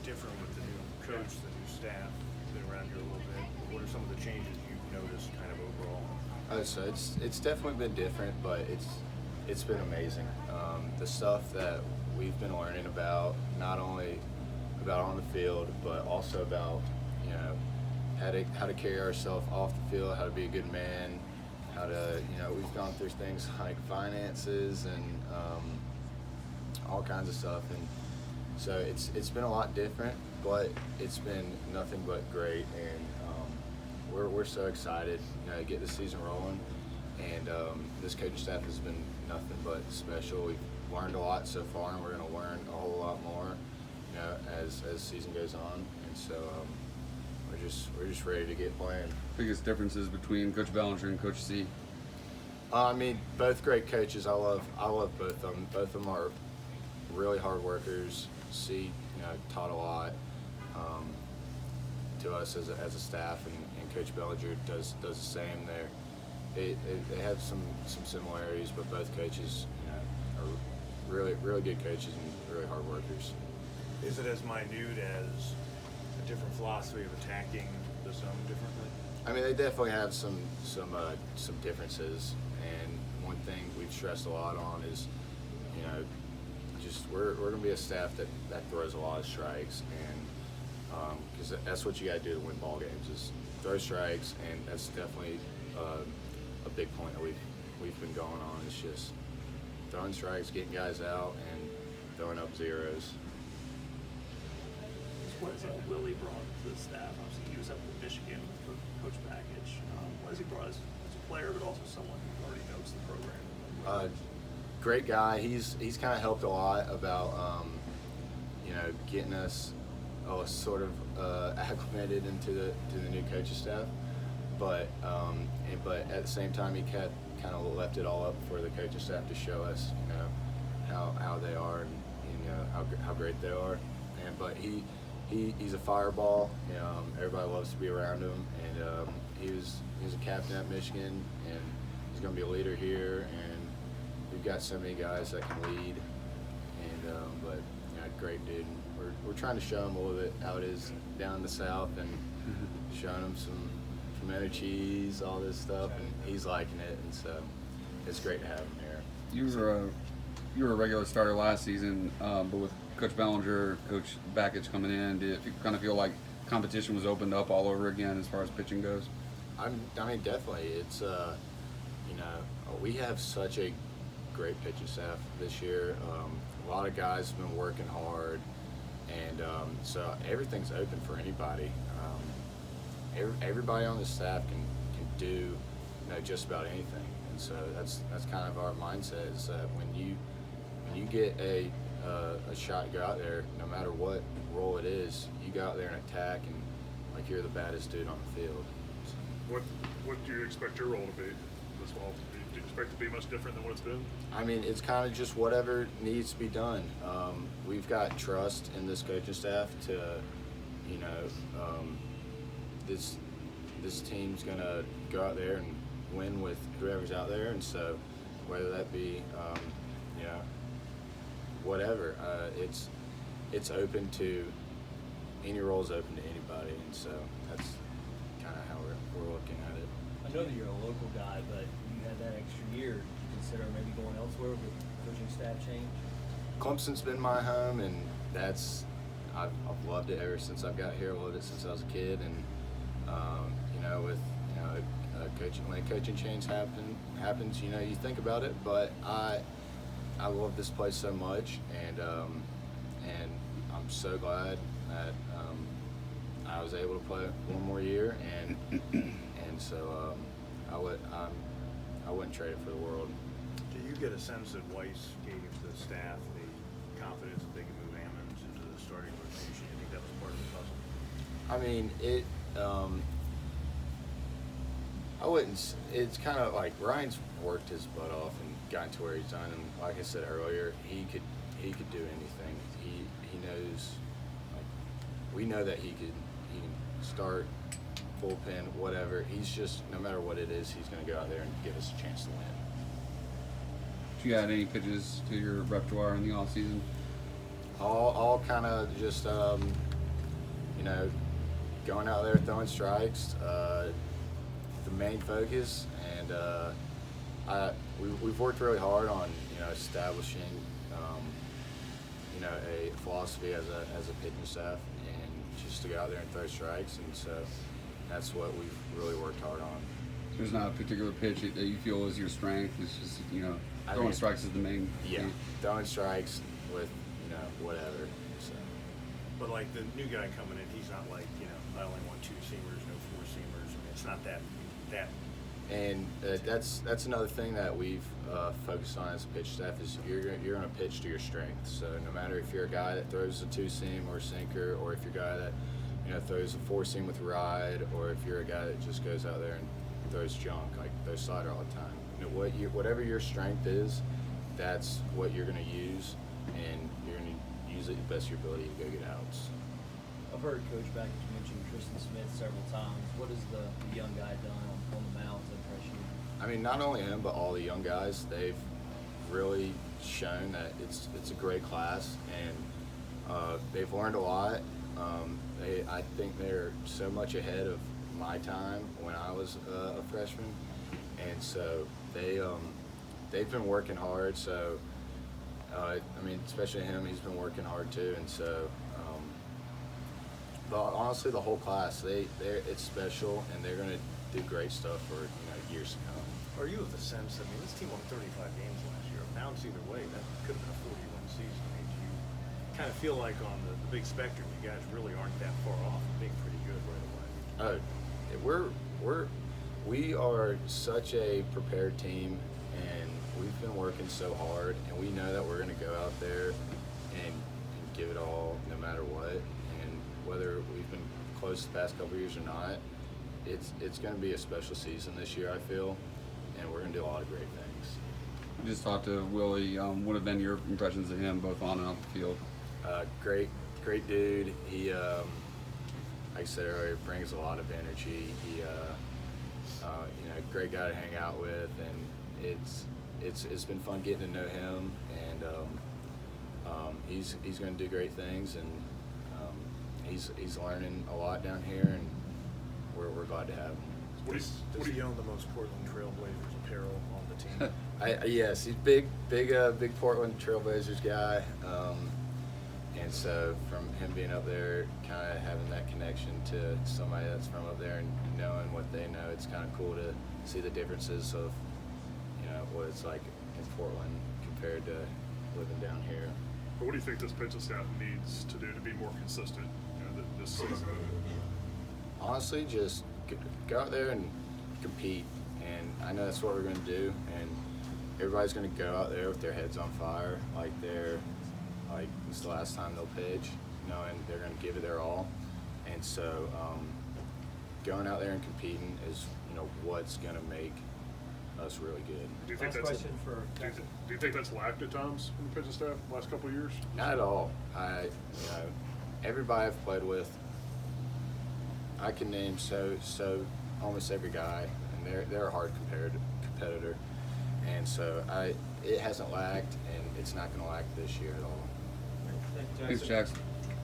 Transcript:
different with the new coach, the new staff? Been around here a little bit. What are some of the changes you've noticed kind of overall? So it's definitely been different, but it's been amazing. The stuff that we've been learning about, not only about on the field, but also about how to carry ourselves off the field, how to be a good man, how to we've gone through things like finances and all kinds of stuff, and so it's been a lot different, but it's been nothing but great, and we're so excited to get the season rolling, and this coaching staff has been nothing but special. We've learned a lot so far, and we're going to learn a whole lot more as the season goes on, and so we're just ready to get playing. Biggest differences between Coach Ballinger and Coach C? I mean, both great coaches. I love both of them. Both of them are really hard workers. C, taught a lot to us as a staff, and Coach Bellinger does the same there. They have some similarities, but both coaches are really good coaches and really hard workers. Is it as minute as a different philosophy of attacking the zone differently? I mean, they definitely have some differences, and one thing we've stressed a lot on is, just we're going to be a staff that throws a lot of strikes, and because that's what you got to do to win ball games is throw strikes, and that's definitely a big point that we've been going on. It's just throwing strikes, getting guys out, and throwing up zeros. What has Willie brought to the staff? Obviously, he was up in Michigan with Coach Package. What has he brought as a player, but also someone who already knows the program? Great guy. He's kind of helped a lot about getting us sort of acclimated into the new coaching staff. But at the same time, he kept kind of left it all up for the coaching staff to show us how they are and how great they are. But he's a fireball. Everybody loves to be around him, and he was a captain at Michigan, and he's going to be a leader here. And we've got so many guys that can lead, and but great dude. We're trying to show him a little bit how it is down in the South, and showing him some pimento cheese, all this stuff, and he's liking it, and so it's great to have him here. You were a regular starter last season, but with Coach Ballinger, Coach Backich coming in, did you kind of feel like competition was opened up all over again as far as pitching goes? I mean, definitely. It's we have such a great pitching staff this year. A lot of guys have been working hard, and so everything's open for anybody. Everybody on the staff can do just about anything, and so that's kind of our mindset is that when you get a shot, go out there, no matter what role it is, you go out there and attack, and like you're the baddest dude on the field. What do you expect your role to be this fall? Do you expect it to be much different than what it's been? I mean, it's kind of just whatever needs to be done. We've got trust in this coaching staff to, this team's gonna go out there and win with whoever's out there, and so whether that be, whatever, it's open to any role's open to anybody, and so that's kind of how we're looking at it. I know that you're a local guy, but you had that extra year. Did you consider maybe going elsewhere with coaching staff change? Clemson's been my home, and I've loved it ever since I've got here. I loved it since I was a kid, and with when a coaching change happens, you think about it. But I love this place so much, and I'm so glad that I was able to play one more year, and so I wouldn't trade it for the world. Do you get a sense that Weiss gave the staff the confidence that they can move Ammons into the starting rotation? Do you think that was part of the puzzle? I mean, I wouldn't. It's kind of like Ryan's worked his butt off and gotten to where he's done, and like I said earlier, he could do anything. He knows. Like, we know that he can start, bullpen, whatever. He's just, no matter what it is, he's going to go out there and give us a chance to win. Did you add any pitches to your repertoire in the off season? All kind of just you know, going out there throwing strikes, the main focus, and we've worked really hard on, you know, establishing you know, a philosophy as a pitching staff, and just to go out there and throw strikes, and so that's what we've really worked hard on. There's not a particular pitch that you feel is your strength. It's just, you know, I throwing mean, strikes is the main. Yeah, key. throwing strikes with, you know, whatever. So. But like the new guy coming in, he's not like, you know, I only want 2-seamers, no 4-seamers. I mean, it's not that. And that's another thing that we've focused on as a pitch staff is you're going to pitch to your strengths. So no matter if you're a guy that throws a 2-seam or a sinker, or if you're a guy that, you know, throws a 4-seam with ride, or if you're a guy that just goes out there and throws junk, like throws slider all the time. You know, whatever your strength is, that's what you're going to use, and you're going to use it the best of your ability to go get outs. I've heard Coach Backage mention Tristan Smith several times. What has the young guy done on the mound to impress you? I mean, not only him, but all the young guys. They've really shown that it's a great class, and they've learned a lot. I think they're so much ahead of my time when I was a freshman, and so they've been working hard. So I mean, especially him, he's been working hard too, and so. But honestly, the whole class, it's special, and they're going to do great stuff for, you know, years to come. Are you of the sense, I mean, this team won 35 games last year. Bounce either way, that could have been a 40-win season. I mean, do you kind of feel like on the big spectrum, you guys really aren't that far off from being pretty good right away? We are such a prepared team, and we've been working so hard, and we know that we're going to go out there and give it all no matter what. Whether we've been close the past couple of years or not, it's going to be a special season this year, I feel, and we're going to do a lot of great things. I just talked to Willie. What have been your impressions of him, both on and off the field? Great dude. He, like I said earlier, brings a lot of energy. He, you know, great guy to hang out with, and it's been fun getting to know him, and he's going to do great things, and he's learning a lot down here, and we're glad to have him. Does he own the most Portland Trailblazers apparel on the team? Yes, he's big Portland Trailblazers guy, and so from him being up there, kind of having that connection to somebody that's from up there and knowing what they know, it's kind of cool to see the differences of, you know, what it's like in Portland compared to living down here. But what do you think this pitching staff needs to do to be more consistent, you know, this season? Honestly, just go out there and compete, and I know that's what we're going to do, and everybody's going to go out there with their heads on fire, like it's the last time they'll pitch, knowing they're going to give it their all, and so going out there and competing is, you know, what's going to make us really good. Do you think Last question for do you think that's lacked at times in the pitching staff the last couple of years? Not at all. You know, everybody I've played with, I can name so almost every guy, and they're a hard competitor, and so it hasn't lacked, and it's not going to lack this year at all. Thank you, Thanks, Jackson.